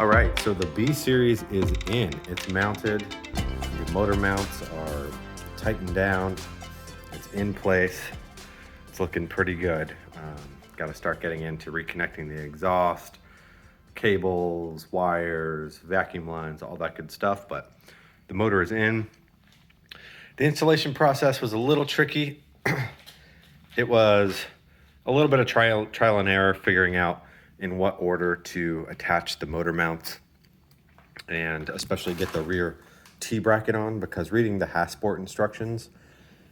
right, so the B series is in. It's mounted. The motor mounts are tightened down. It's in place. It's looking pretty good. Got to start getting into reconnecting the exhaust, cables, wires, vacuum lines, all that good stuff, but the motor is in. The installation process was a little tricky. It was a little bit of trial and error figuring out in what order to attach the motor mounts and especially get the rear T-bracket on, because reading the Hasport instructions,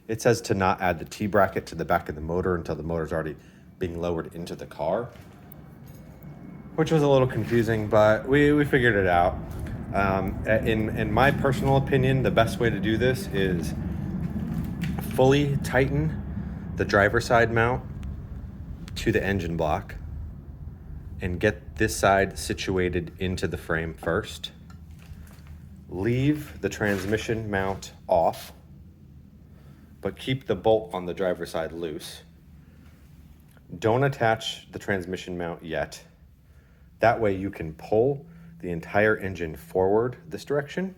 it says to not add the T-bracket to the back of the motor until the motor's already being lowered into the car, which was a little confusing, but we figured it out. In my personal opinion, the best way to do this is fully tighten the driver's side mount to the engine block and get this side situated into the frame first. Leave the transmission mount off, but keep the bolt on the driver's side loose. Don't attach the transmission mount yet. That way you can pull the entire engine forward this direction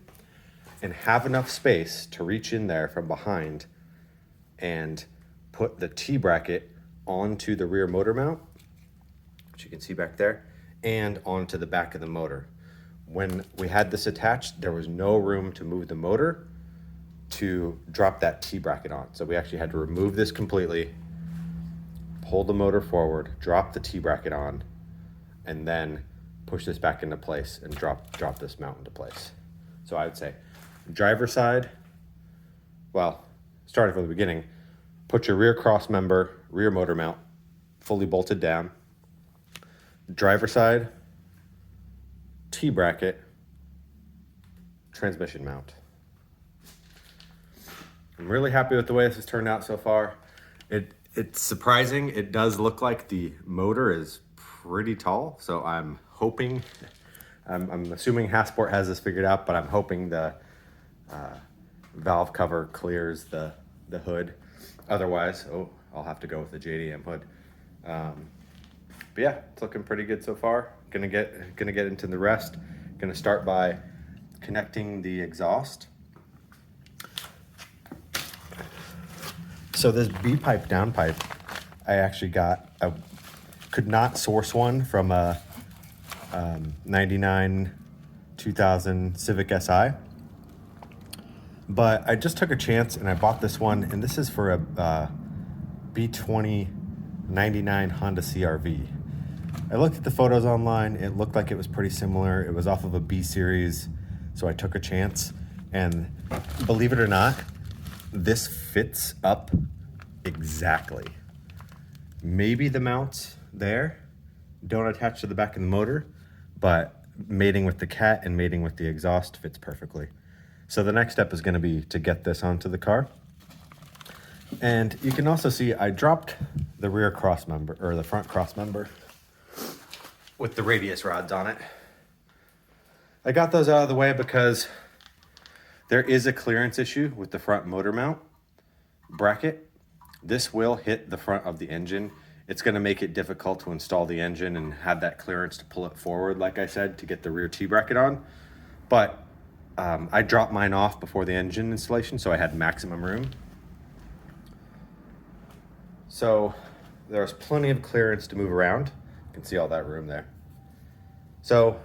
and have enough space to reach in there from behind and put the T-bracket onto the rear motor mount, which you can see back there, and onto the back of the motor. When we had this attached, there was no room to move the motor to drop that T-bracket on. So we actually had to remove this completely, pull the motor forward, drop the T-bracket on, and then push this back into place and drop this mount into place. So I would say driver's side, well, starting from the beginning, put your rear cross member, rear motor mount fully bolted down. Driver's side, T-bracket, transmission mount. I'm really happy with the way this has turned out so far. It's surprising. It does look like the motor is pretty tall, so I'm hoping, I'm assuming Hasport has this figured out, but I'm hoping the valve cover clears the hood. Otherwise, I'll have to go with the JDM hood. But yeah, it's looking pretty good so far. Gonna get into the rest. Gonna start by connecting the exhaust. So this B-pipe downpipe, I actually could not source one from a 99 2000 Civic Si, but I just took a chance and I bought this one, and this is for a B20 99 Honda CRV. I looked at the photos online. It looked like it was pretty similar. It was off of a B series, so I took a chance, and believe it or not, this fits up exactly. Maybe the mounts there don't attach to the back of the motor, but mating with the cat and mating with the exhaust fits perfectly. So the next step is going to be to get this onto the car. And you can also see I dropped the rear cross member, or the front cross member, with the radius rods on it. I got those out of the way because there is a clearance issue with the front motor mount bracket. This will hit the front of the engine. It's going to make it difficult to install the engine and have that clearance to pull it forward, like I said, to get the rear T-bracket on. But I dropped mine off before the engine installation, so I had maximum room. So there's plenty of clearance to move around. You can see all that room there. So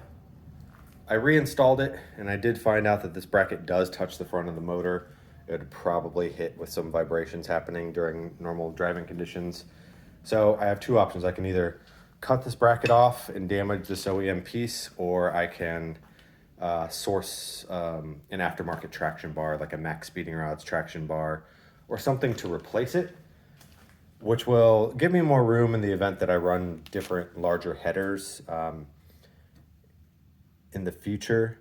I reinstalled it, and I did find out that this bracket does touch the front of the motor. It would probably hit with some vibrations happening during normal driving conditions. So I have two options. I can either cut this bracket off and damage this OEM piece, or I can source an aftermarket traction bar, like a Max Speeding Rods traction bar, or something to replace it, which will give me more room in the event that I run different larger headers in the future.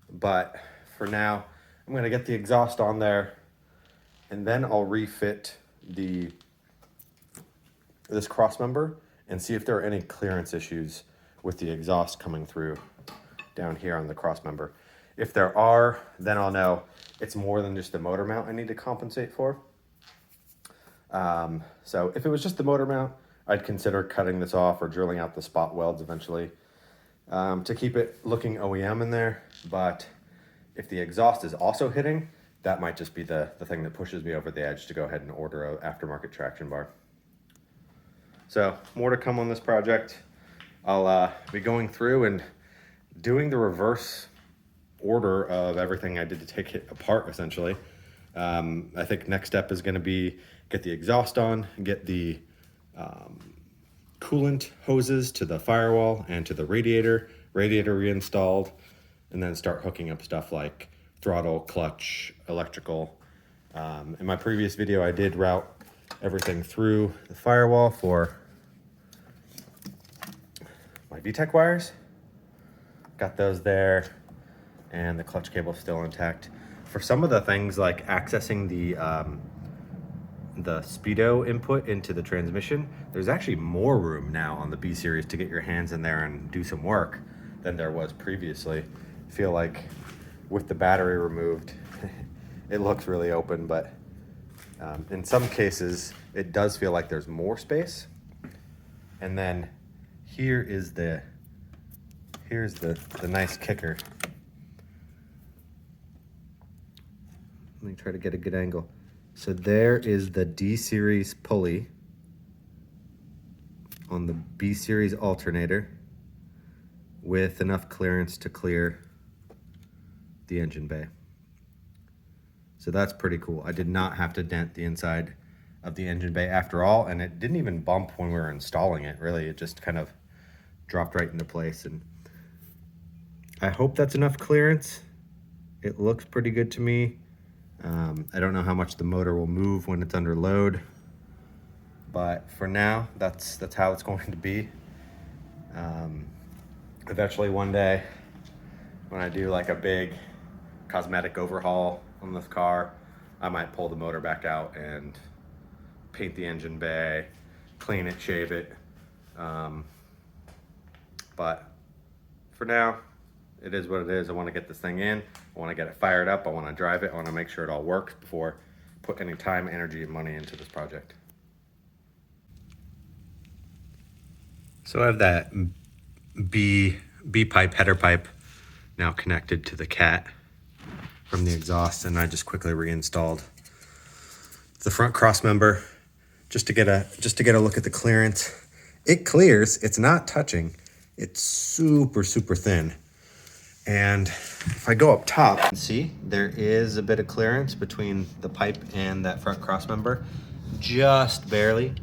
But for now, I'm going to get the exhaust on there, and then I'll refit this cross member and see if there are any clearance issues with the exhaust coming through down here on the cross member. If there are, then I'll know it's more than just the motor mount I need to compensate for. So if it was just the motor mount, I'd consider cutting this off or drilling out the spot welds eventually. to keep it looking OEM in there. But if the exhaust is also hitting, that might just be the thing that pushes me over the edge to go ahead and order an aftermarket traction bar. So more to come on this project. I'll be going through and doing the reverse order of everything I did to take it apart, essentially. I think next step is going to be get the exhaust on, get the coolant hoses to the firewall and to the radiator reinstalled, and then start hooking up stuff like throttle, clutch, electrical. In my previous video, I did route everything through the firewall for my VTEC wires. Got those there, and the clutch cable still intact. For some of the things like accessing the speedo input into the transmission, there's actually more room now on the B series to get your hands in there and do some work than there was previously. I feel like with the battery removed, it looks really open, but in some cases it does feel like there's more space. And then here's the nice kicker. Let me try to get a good angle. So there is the D series pulley on the B series alternator with enough clearance to clear the engine bay. So that's pretty cool. I did not have to dent the inside of the engine bay after all, and it didn't even bump when we were installing it, really. It just kind of dropped right into place, and I hope that's enough clearance. It looks pretty good to me. I don't know how much the motor will move when it's under load, but for now, that's how it's going to be. Eventually one day, when I do like a big cosmetic overhaul on this car, I might pull the motor back out and paint the engine bay, clean it, shave it. But for now, it is what it is. I want to get this thing in. I want to get it fired up. I want to drive it. I want to make sure it all works before I put any time, energy, and money into this project. So I have that B pipe, header pipe, now connected to the cat from the exhaust, and I just quickly reinstalled the front cross member just to get a look at the clearance. It clears. It's not touching. It's super thin. And if I go up top, you can see there is a bit of clearance between the pipe and that front cross member, just barely.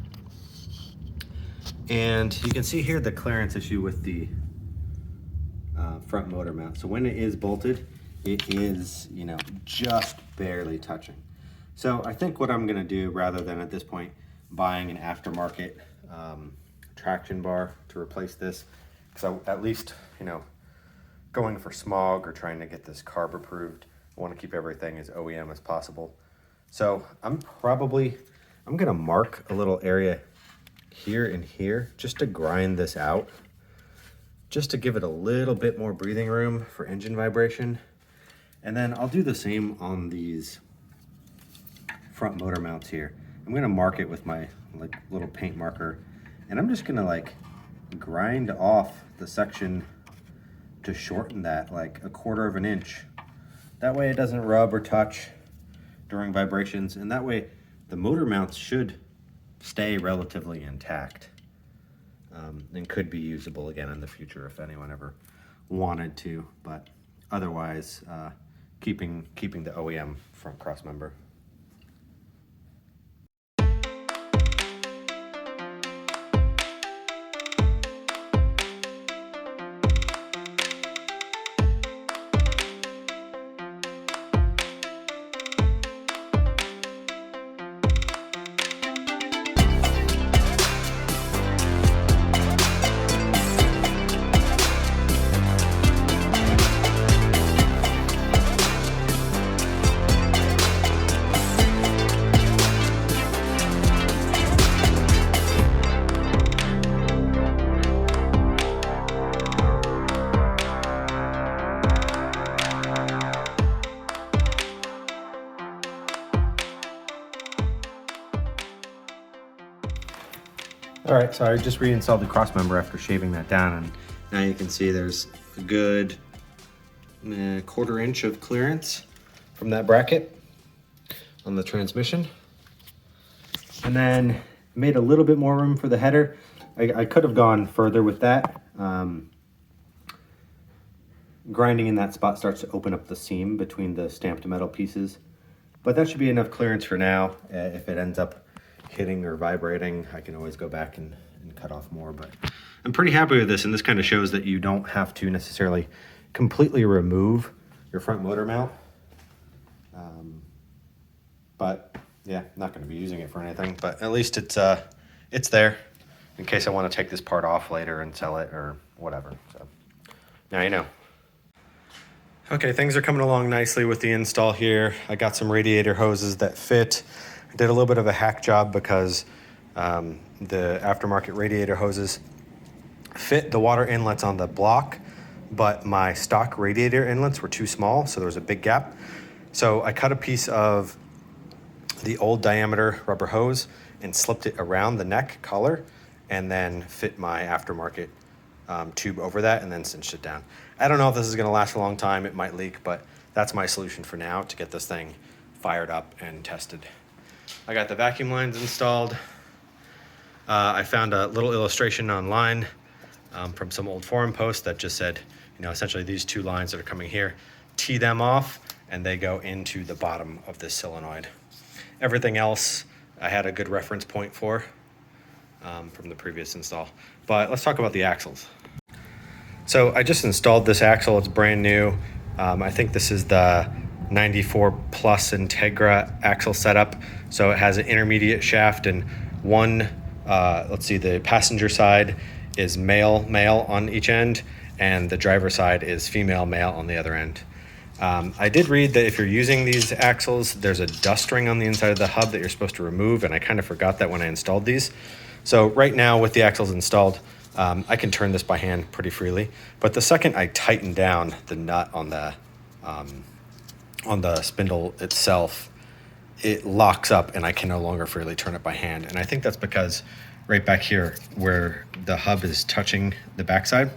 And you can see here the clearance issue with the front motor mount. So when it is bolted, it is, just barely touching. So I think what I'm gonna do, rather than at this point buying an aftermarket traction bar to replace this, because at least, going for smog or trying to get this carb approved, I want to keep everything as OEM as possible. So I'm gonna mark a little area here and here just to grind this out, just to give it a little bit more breathing room for engine vibration. And then I'll do the same on these front motor mounts here. I'm gonna mark it with my little paint marker, and I'm just gonna grind off the section to shorten that like 1/4 of an inch. That way it doesn't rub or touch during vibrations, and that way the motor mounts should stay relatively intact, and could be usable again in the future if anyone ever wanted to, but otherwise keeping the OEM front cross member. All right, so I just reinstalled the cross member after shaving that down, and Now you can see there's a good quarter inch of clearance from that bracket on the transmission. And then made a little bit more room for the header. I could have gone further with that. Grinding in that spot starts to open up the seam between the stamped metal pieces, but that should be enough clearance for now. If it ends up hitting or vibrating, I can always go back and cut off more, but I'm pretty happy with this, and this kind of shows that you don't have to necessarily completely remove your front motor mount. But yeah, not going to be using it for anything, but at least it's there in case I want to take this part off later and sell it or whatever. So now you know. Okay, things are coming along nicely with the install here. I got some radiator hoses that fit. I did a little bit of a hack job because the aftermarket radiator hoses fit the water inlets on the block, but my stock radiator inlets were too small, so there was a big gap. So I cut a piece of the old diameter rubber hose and slipped it around the neck collar and then fit my aftermarket tube over that and then cinched it down. I don't know if this is going to last a long time. It might leak, but that's my solution for now to get this thing fired up and tested. I got the vacuum lines installed. I found a little illustration online from some old forum posts that just said, you know, essentially these two lines that are coming here, tee them off and they go into the bottom of this solenoid. Everything else I had a good reference point for from the previous install. But let's talk about the axles. So I just installed this axle. It's brand new. I think this is the 94 Plus Integra axle setup. So it has an intermediate shaft and one, let's see, the passenger side is male on each end and the driver side is female male on the other end. I did read that if you're using these axles, there's a dust ring on the inside of the hub that you're supposed to remove, and I kind of forgot that when I installed these. So right now with the axles installed, I can turn this by hand pretty freely, but the second I tighten down the nut on the spindle itself, it locks up and I can no longer freely turn it by hand. And I think that's because right back here where the hub is touching the backside,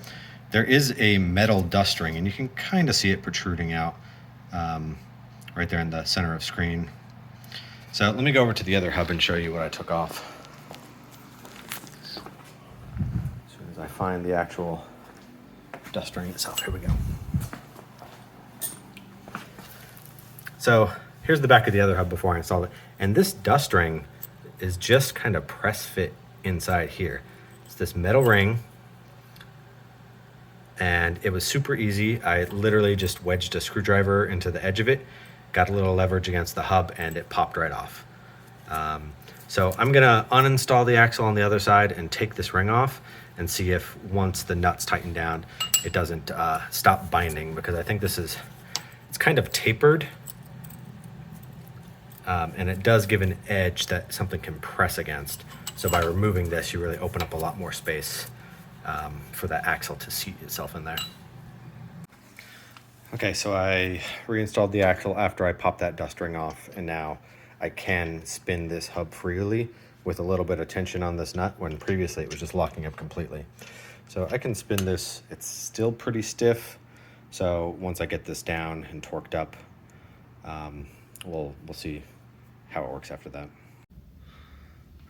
there is a metal dust ring and you can kind of see it protruding out right there in the center of screen. So let me go over to the other hub and show you what I took off. As soon as I find the actual dust ring itself, here we go. So here's the back of the other hub before I installed it. And this dust ring is just kind of press fit inside here. It's this metal ring and it was super easy. I literally just wedged a screwdriver into the edge of it, got a little leverage against the hub and it popped right off. So I'm gonna uninstall the axle on the other side and take this ring off and see if once the nuts tighten down, it doesn't stop binding, because I think it's kind of tapered. And it does give an edge that something can press against. So by removing this, you really open up a lot more space for that axle to seat itself in there. Okay, so I reinstalled the axle after I popped that dust ring off, and now I can spin this hub freely with a little bit of tension on this nut, when previously it was just locking up completely. So I can spin this. It's still pretty stiff. So once I get this down and torqued up, we'll see how it works after that.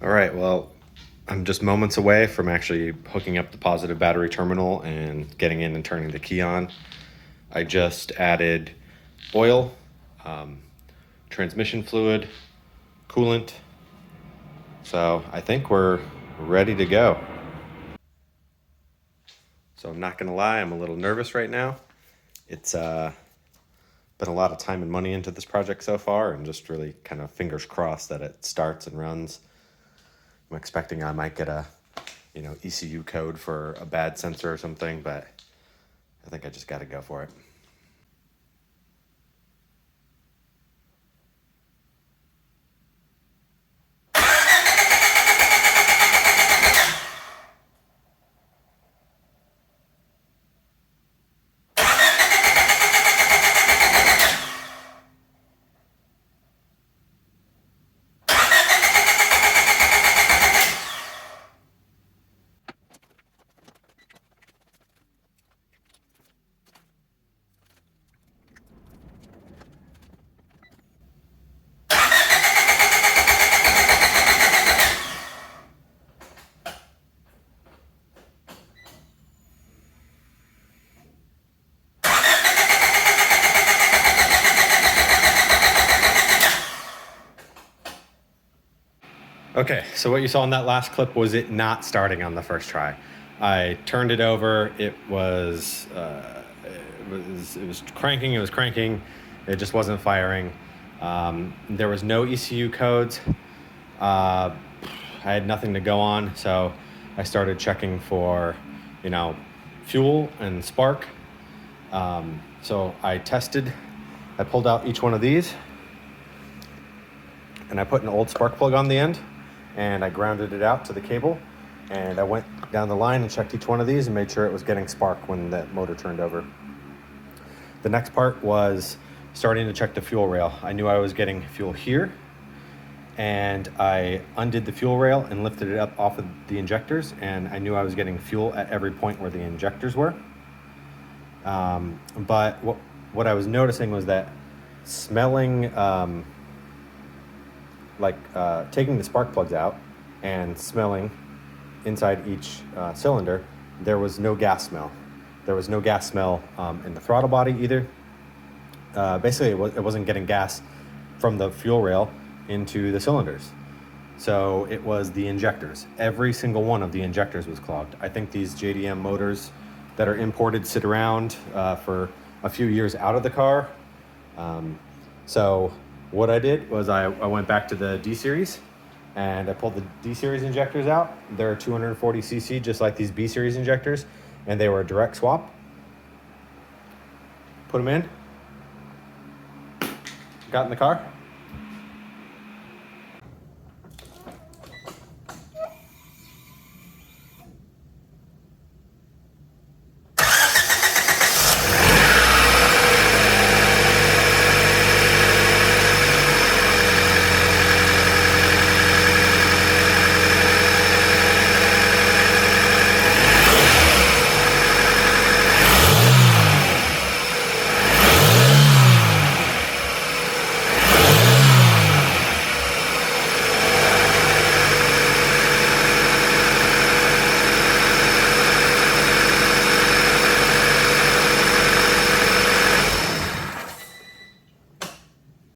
All right, well, I'm just moments away from actually hooking up the positive battery terminal and getting in and turning the key on. I just added oil, transmission fluid, coolant. So I think we're ready to go. So I'm not gonna lie, I'm a little nervous right now. It's been a lot of time and money into this project so far, and just really kind of fingers crossed that it starts and runs. I'm expecting I might get a, ECU code for a bad sensor or something, but I think I just got to go for it. Okay, so what you saw in that last clip was it not starting on the first try. I turned it over. It was cranking. It was cranking. It just wasn't firing. There was no ECU codes. I had nothing to go on, so I started checking for, fuel and spark. So I tested. I pulled out each one of these, and I put an old spark plug on the end, and I grounded it out to the cable, and I went down the line and checked each one of these and made sure it was getting spark when the motor turned over. The next part was starting to check the fuel rail. I knew I was getting fuel here, and I undid the fuel rail and lifted it up off of the injectors, and I knew I was getting fuel at every point where the injectors were. But what I was noticing was that smelling, taking the spark plugs out and smelling inside each cylinder, there was no gas smell. There was no gas smell in the throttle body either. Basically, it wasn't getting gas from the fuel rail into the cylinders. So it was the injectors. Every single one of the injectors was clogged. I think these JDM motors that are imported sit around for a few years out of the car. So what I did was I went back to the D series and I pulled the D series injectors out. They're 240 cc, just like these B series injectors, and they were a direct swap. Put them in, got in the car,